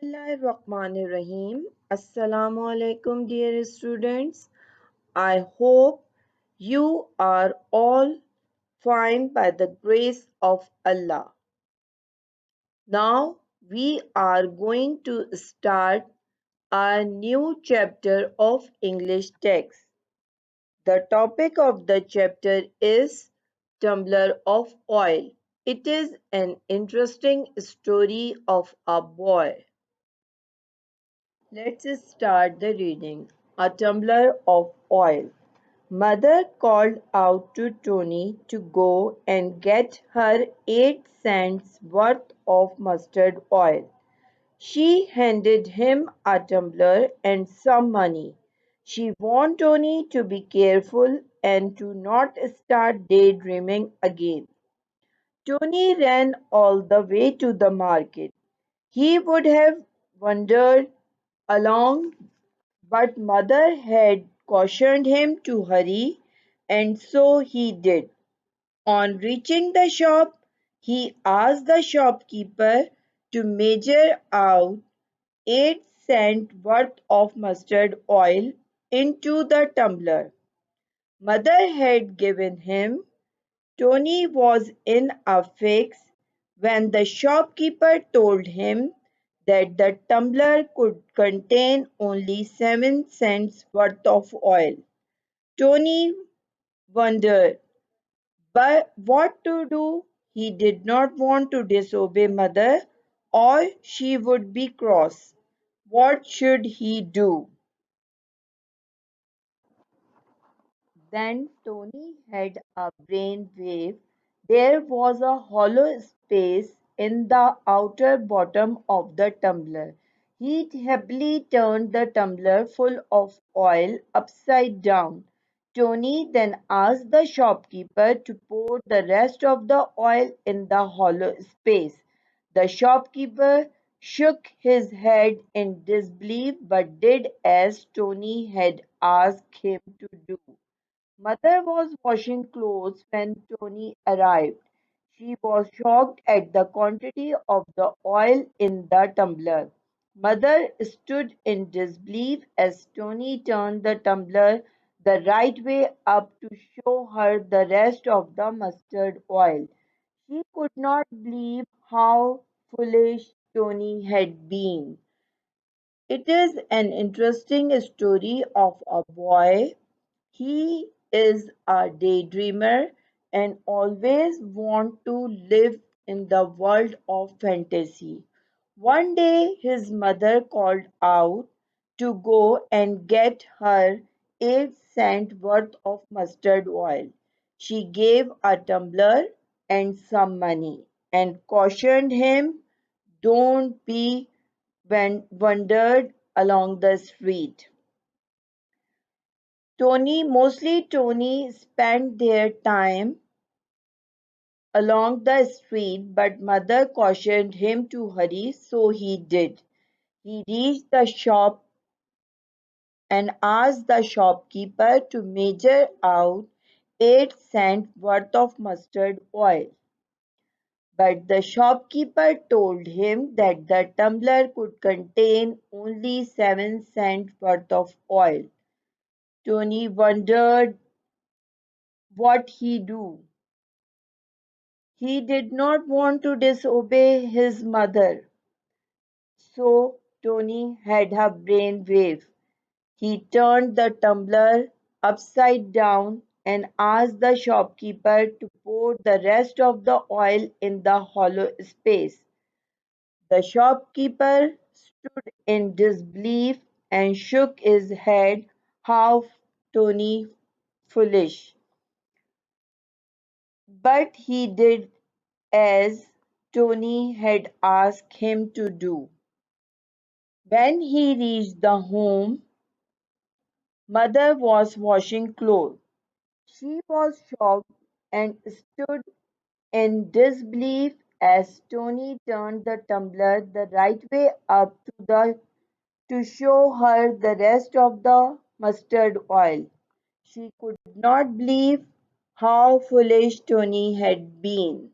Bismillahirrahmanirrahim. Assalamu alaikum, dear students. I hope you are all fine by the grace of Allah. Now we are going to start a new chapter of English text. The topic of the chapter is Tumbler of Oil. It is an interesting story of a boy. Let's start the reading. A tumbler of oil. Mother called out to Tony to go and get her 8 cents worth of mustard oil. She handed him a tumbler and some money. She warned Tony to be careful and to not start daydreaming again. Tony ran all the way to the market. He would have wandered along, but mother had cautioned him to hurry, and so he did. On reaching the shop, he asked the shopkeeper to measure out 8 cents worth of mustard oil into the tumbler mother had given him. Tony was in a fix when the shopkeeper told him that the tumbler could contain only 7 cents worth of oil. Tony wondered but what to do. He did not want to disobey mother or she would be cross. What should he do? Then Tony had a brain wave. There was a hollow space in the outer bottom of the tumbler. He happily turned the tumbler full of oil upside down. Tony then asked the shopkeeper to pour the rest of the oil in the hollow space. The shopkeeper shook his head in disbelief but did as Tony had asked him to do. Mother was washing clothes when Tony arrived. She was shocked at the quantity of the oil in the tumbler. Mother stood in disbelief as Tony turned the tumbler the right way up to show her the rest of the mustard oil. She could not believe how foolish Tony had been. It is an interesting story of a boy. He is a daydreamer and always want to live in the world of fantasy. One day his mother called out to go and get her 8 cents worth of mustard oil. She gave a tumbler and some money and cautioned him don't be wandered along the street. Tony spent their time along the street, but mother cautioned him to hurry, so he did. He reached the shop and asked the shopkeeper to measure out 8 cents worth of mustard oil. But the shopkeeper told him that the tumbler could contain only 7 cents worth of oil. Tony wondered what he do. He did not want to disobey his mother, so Tony had a brain wave. He turned the tumbler upside down and asked the shopkeeper to pour the rest of the oil in the hollow space. The shopkeeper stood in disbelief and shook his head. How Tony foolish. But he did as Tony had asked him to do. When he reached the home, mother was washing clothes. She was shocked and stood in disbelief as Tony turned the tumbler the right way up to show her the rest of the mustard oil. She could not believe how foolish Tony had been.